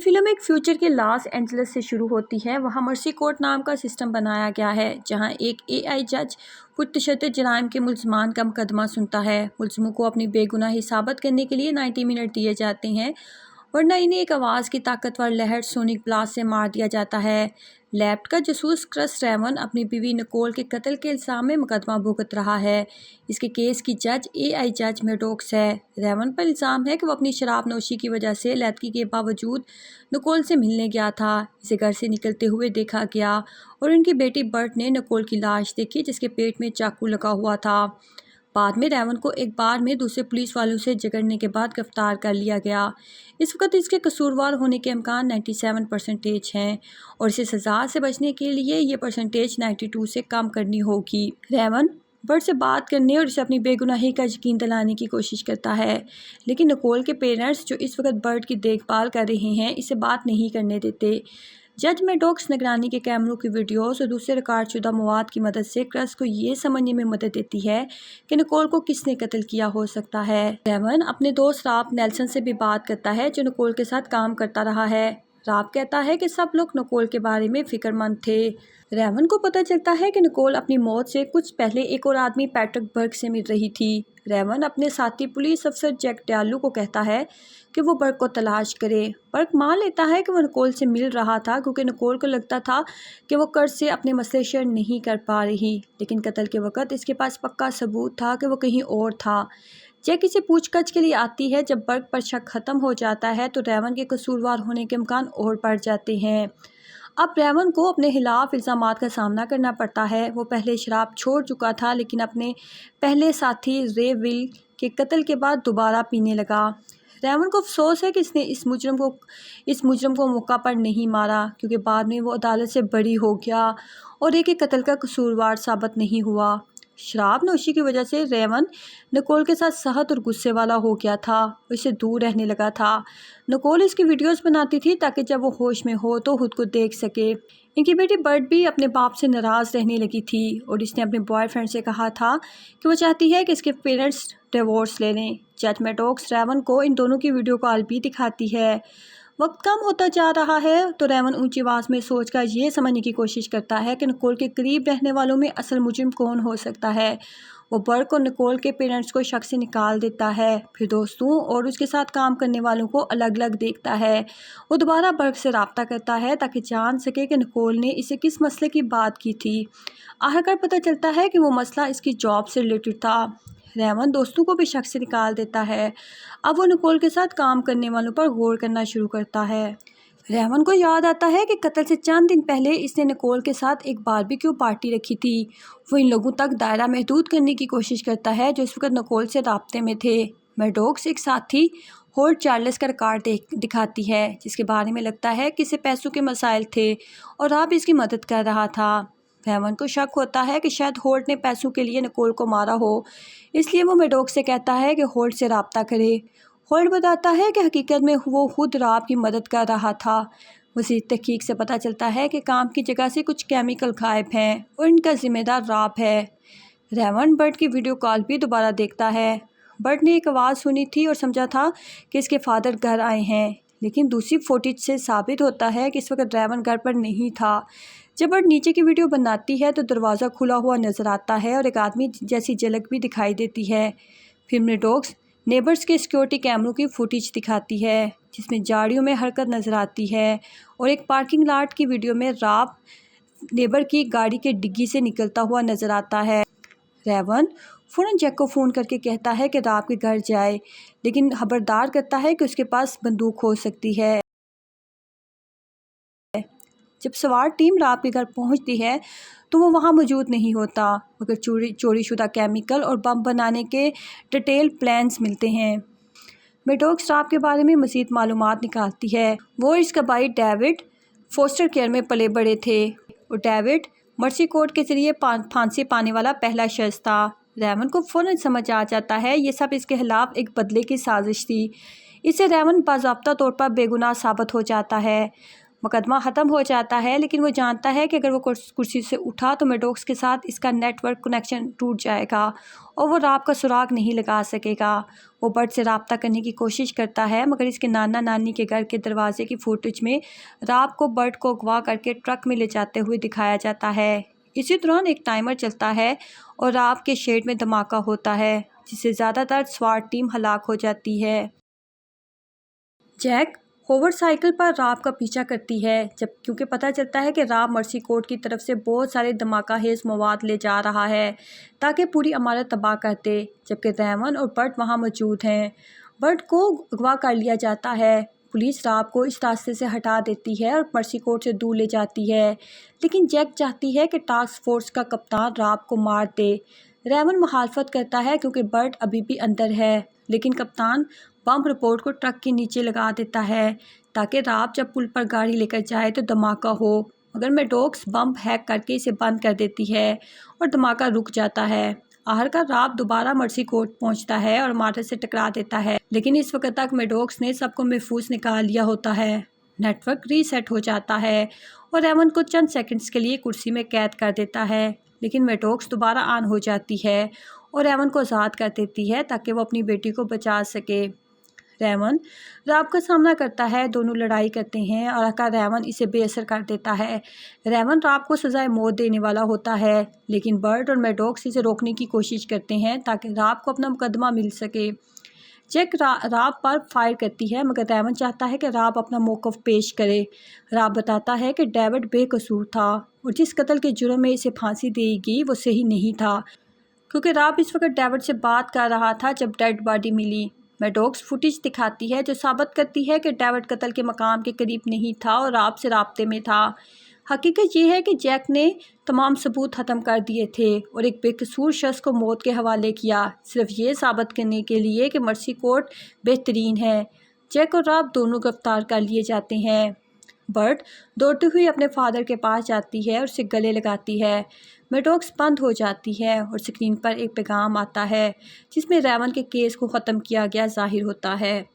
Film ایک future کے Los Angeles سے شروع ہوتی ہے۔ وہاں مرسی کورٹ نام کا سسٹم بنایا گیا ہے جہاں ایک AI جج پرتشدد جرائم کے ملزمان کا مقدمہ سنتا ہے۔ ملزموں کو اپنی بے گناہی ثابت کرنے کے لیے 90 منٹ دیے جاتے ہیں، ورنہ انہیں ایک آواز کی طاقتور لہر سونک بلاسٹ سے مار دیا جاتا ہے۔ لیفٹ کا جاسوس کرس ریون اپنی بیوی نکول کے قتل کے الزام میں مقدمہ بھگت رہا ہے۔ اس کے کیس کی جج AI جج میڈوکس ہے۔ ریون پر الزام ہے کہ وہ اپنی شراب نوشی کی وجہ سے علیحدگی کے باوجود نکول سے ملنے گیا تھا۔ اسے گھر سے نکلتے ہوئے دیکھا گیا اور ان کی بیٹی برٹ نے نکول کی لاش دیکھی جس کے پیٹ میں چاقو لگا ہوا تھا۔ بعد میں ریون کو ایک بار میں دوسرے پولیس والوں سے جھگڑنے کے بعد گرفتار کر لیا گیا۔ اس وقت اس کے قصوروار ہونے کے امکان 97% ہیں اور اسے سزا سے بچنے کے لیے یہ پرسنٹیج 92 سے کم کرنی ہوگی۔ ریون برٹ سے بات کرنے اور اسے اپنی بے گناہی کا یقین دلانے کی کوشش کرتا ہے، لیکن نکول کے پیرنٹس جو اس وقت برٹ کی دیکھ بھال کر رہے ہیں اسے بات نہیں کرنے دیتے۔ جج میڈوکس نگرانی کے کیمروں کی ویڈیوز اور دوسرے ریکارڈ شدہ مواد کی مدد سے کرس کو یہ سمجھنے میں مدد دیتی ہے کہ نکول کو کس نے قتل کیا ہو سکتا ہے۔ ریون اپنے دوست راب نیلسن سے بھی بات کرتا ہے جو نکول کے ساتھ کام کرتا رہا ہے۔ راب کہتا ہے کہ سب لوگ نکول کے بارے میں فکر مند تھے۔ ریون کو پتہ چلتا ہے کہ نکول اپنی موت سے کچھ پہلے ایک اور آدمی پیٹرک برک سے مل رہی تھی۔ ریون اپنے ساتھی پولیس افسر جیک ڈیالو کو کہتا ہے کہ وہ برک کو تلاش کرے۔ برک مان لیتا ہے کہ وہ نکول سے مل رہا تھا کیونکہ نکول کو لگتا تھا کہ وہ کرس سے اپنے مسئلے شیئر نہیں کر پا رہی، لیکن قتل کے وقت اس کے پاس پکا ثبوت تھا کہ وہ کہیں اور تھا۔ جیک اسے پوچھ گچھ کے لیے آتی ہے۔ جب برک پر شک ختم ہو جاتا ہے تو ریون کے قصوروار ہونے کے امکان اور بڑھ جاتے ہیں۔ اب ریون کو اپنے خلاف الزامات کا سامنا کرنا پڑتا ہے۔ وہ پہلے شراب چھوڑ چکا تھا لیکن اپنے پہلے ساتھی رے ول کے قتل کے بعد دوبارہ پینے لگا۔ ریون کو افسوس ہے کہ اس نے اس مجرم کو موقع پر نہیں مارا کیونکہ بعد میں وہ عدالت سے بری ہو گیا اور رے کے قتل کا قصوروار ثابت نہیں ہوا۔ شراب نوشی کی وجہ سے ریون نکول کے ساتھ سخت اور غصے والا ہو گیا تھا اور اسے دور رہنے لگا تھا۔ نکول اس کی ویڈیوز بناتی تھی تاکہ جب وہ ہوش میں ہو تو خود کو دیکھ سکے۔ ان کی بیٹی برٹ بھی اپنے باپ سے ناراض رہنے لگی تھی اور اس نے اپنے بوائے فرینڈ سے کہا تھا کہ وہ چاہتی ہے کہ اس کے پیرنٹس ڈیورس لے لیں۔ جج میڈوکس ریون کو ان دونوں کی ویڈیو کال بھی دکھاتی ہے۔ وقت کم ہوتا جا رہا ہے تو ریون اونچی آواز میں سوچ کر یہ سمجھنے کی کوشش کرتا ہے کہ نکول کے قریب رہنے والوں میں اصل مجرم کون ہو سکتا ہے۔ وہ برک اور نکول کے پیرنٹس کو شک سے نکال دیتا ہے، پھر دوستوں اور اس کے ساتھ کام کرنے والوں کو الگ الگ دیکھتا ہے۔ وہ دوبارہ برک سے رابطہ کرتا ہے تاکہ جان سکے کہ نکول نے اسے کس مسئلے کی بات کی تھی۔ آخرکار پتہ چلتا ہے کہ وہ مسئلہ اس کی جاب سے ریلیٹڈ تھا۔ ریون دوستوں کو بھی شک سے نکال دیتا ہے۔ اب وہ نکول کے ساتھ کام کرنے والوں پر غور کرنا شروع کرتا ہے۔ ریون کو یاد آتا ہے کہ قتل سے چند دن پہلے اس نے نکول کے ساتھ ایک باربیکیو پارٹی رکھی تھی۔ وہ ان لوگوں تک دائرہ محدود کرنے کی کوشش کرتا ہے جو اس وقت نکول سے رابطے میں تھے۔ میڈوکس ایک ساتھی ہولٹ چارلس کا ریکارڈ دکھاتی ہے جس کے بارے میں لگتا ہے کہ اسے پیسوں کے مسائل تھے اور آپ اس کی مدد کر رہا تھا۔ ریون کو شک ہوتا ہے کہ شاید ہولٹ نے پیسوں کے لیے نکول کو مارا ہو، اس لیے وہ میڈوکس سے کہتا ہے کہ ہولٹ سے رابطہ کرے۔ ہولٹ بتاتا ہے کہ حقیقت میں وہ خود راب کی مدد کر رہا تھا۔ مزید تحقیق سے پتہ چلتا ہے کہ کام کی جگہ سے کچھ کیمیکل غائب ہیں اور ان کا ذمہ دار راب ہے۔ ریون برٹ کی ویڈیو کال بھی دوبارہ دیکھتا ہے۔ برٹ نے ایک آواز سنی تھی اور سمجھا تھا کہ اس کے فادر گھر آئے ہیں، لیکن دوسری فوٹیج سے ثابت ہوتا ہے کہ اس وقت ریون گھر پر نہیں تھا۔ جب برٹ نیچے کی ویڈیو بناتی ہے تو دروازہ کھلا ہوا نظر آتا ہے اور ایک آدمی جیسی جھلک بھی دکھائی دیتی ہے۔ پھر میڈوکس نیبرز کے سیکیورٹی کیمروں کی فوٹیج دکھاتی ہے جس میں جھاڑیوں میں حرکت نظر آتی ہے اور ایک پارکنگ لاٹ کی ویڈیو میں راب نیبر کی گاڑی کے ڈگی سے نکلتا ہوا نظر آتا ہے۔ ریون فوراً جیک کو فون کر کے کہتا ہے کہ راب کے گھر جائے، لیکن خبردار کرتا ہے کہ اس کے پاس بندوق ہو سکتی ہے۔ جب سوار ٹیم راب کے گھر پہنچتی ہے تو وہ وہاں موجود نہیں ہوتا مگر چوری شدہ کیمیکل اور بم بنانے کے ڈیٹیل پلانز ملتے ہیں۔ میڈوکس راب کے بارے میں مزید معلومات نکالتی ہے۔ وہ اور اس کا بھائی ڈیوڈ فوسٹر کیئر میں پلے بڑے تھے اور ڈیوڈ مرسی کورٹ کے ذریعے پھانسی پانے والا پہلا شخص تھا۔ ریون کو فوراً سمجھ آ جاتا ہے یہ سب اس کے خلاف ایک بدلے کی سازش تھی۔ اس سے ریون باضابطہ طور پر بے گناہ ثابت ہو جاتا ہے۔ مقدمہ ختم ہو جاتا ہے، لیکن وہ جانتا ہے کہ اگر وہ کرسی سے اٹھا تو میڈوکس کے ساتھ اس کا نیٹ ورک کنیکشن ٹوٹ جائے گا اور وہ راب کا سراغ نہیں لگا سکے گا۔ وہ برٹ سے رابطہ کرنے کی کوشش کرتا ہے، مگر اس کے نانا نانی کے گھر کے دروازے کی فوٹیج میں راب کو برٹ کو اغوا کر کے ٹرک میں لے جاتے ہوئے دکھایا جاتا ہے۔ اسی دوران ایک ٹائمر چلتا ہے اور راب کے شیڈ میں دھماکہ ہوتا ہے، جس سے زیادہ تر سوات ٹیم ہلاک ہو جاتی ہے۔ جیک ہوورڈ سائیکل پر راب کا پیچھا کرتی ہے کیونکہ پتہ چلتا ہے کہ راب مرسی کورٹ کی طرف سے بہت سارے دھماکہ خیز مواد لے جا رہا ہے تاکہ پوری عمارت تباہ کر دے، جبکہ ریون اور برٹ وہاں موجود ہیں۔ برٹ کو اغوا کر لیا جاتا ہے۔ پولیس راب کو اس راستے سے ہٹا دیتی ہے اور مرسی کورٹ سے دور لے جاتی ہے، لیکن جیک چاہتی ہے کہ ٹاسک فورس کا کپتان راب کو مار دے۔ ریون مخالفت کرتا ہے کیونکہ برٹ ابھی بھی اندر ہے، لیکن کپتان بم رپورٹ کو ٹرک کے نیچے لگا دیتا ہے تاکہ راب جب پل پر گاڑی لے کر جائے تو دھماکہ ہو، مگر میڈوکس بم ہیک کر کے اسے بند کر دیتی ہے اور دھماکہ رک جاتا ہے۔ آخرکار راب دوبارہ مرسی کورٹ پہنچتا ہے اور عمارت سے ٹکرا دیتا ہے، لیکن اس وقت تک میڈوکس نے سب کو محفوظ نکال لیا ہوتا ہے۔ نیٹ ورک ری سیٹ ہو جاتا ہے اور ریون کو چند سیکنڈز کے لیے کرسی میں قید کر دیتا ہے، لیکن میڈوکس دوبارہ آن ہو جاتی ہے اور ریون کو آزاد کر دیتی ہے تاکہ وہ اپنی بیٹی کو بچا سکے۔ ریون راب کا سامنا کرتا ہے، دونوں لڑائی کرتے ہیں اور آخرکار ریون اسے بے اثر کر دیتا ہے۔ ریون راب کو سزائے موت دینے والا ہوتا ہے، لیکن برٹ اور میڈوکس اسے روکنے کی کوشش کرتے ہیں تاکہ راب کو اپنا مقدمہ مل سکے۔ جیک راب پر فائر کرتی ہے، مگر ریون چاہتا ہے کہ راب اپنا موقف پیش کرے۔ راب بتاتا ہے کہ ڈیوڈ بے قصور تھا اور جس قتل کے جرم میں اسے پھانسی دی گئی وہ صحیح نہیں تھا، کیونکہ راب اس وقت ڈیوڈ سے بات کر رہا تھا جب ڈیڈ باڈی ملی۔ میڈوکس فوٹیج دکھاتی ہے جو ثابت کرتی ہے کہ ڈیوڈ قتل کے مقام کے قریب نہیں تھا اور راب سے رابطے میں تھا۔ حقیقت یہ ہے کہ جیک نے تمام ثبوت ختم کر دیے تھے اور ایک بے قصور شخص کو موت کے حوالے کیا، صرف یہ ثابت کرنے کے لیے کہ مرسی کورٹ بہترین ہے۔ جیک اور راب دونوں گرفتار کر لیے جاتے ہیں۔ برٹ دوڑتے ہوئے اپنے فادر کے پاس جاتی ہے اور اسے گلے لگاتی ہے۔ میڈوکس بند ہو جاتی ہے اور اسکرین پر ایک پیغام آتا ہے جس میں ریون کے کیس کو ختم کیا گیا ظاہر ہوتا ہے۔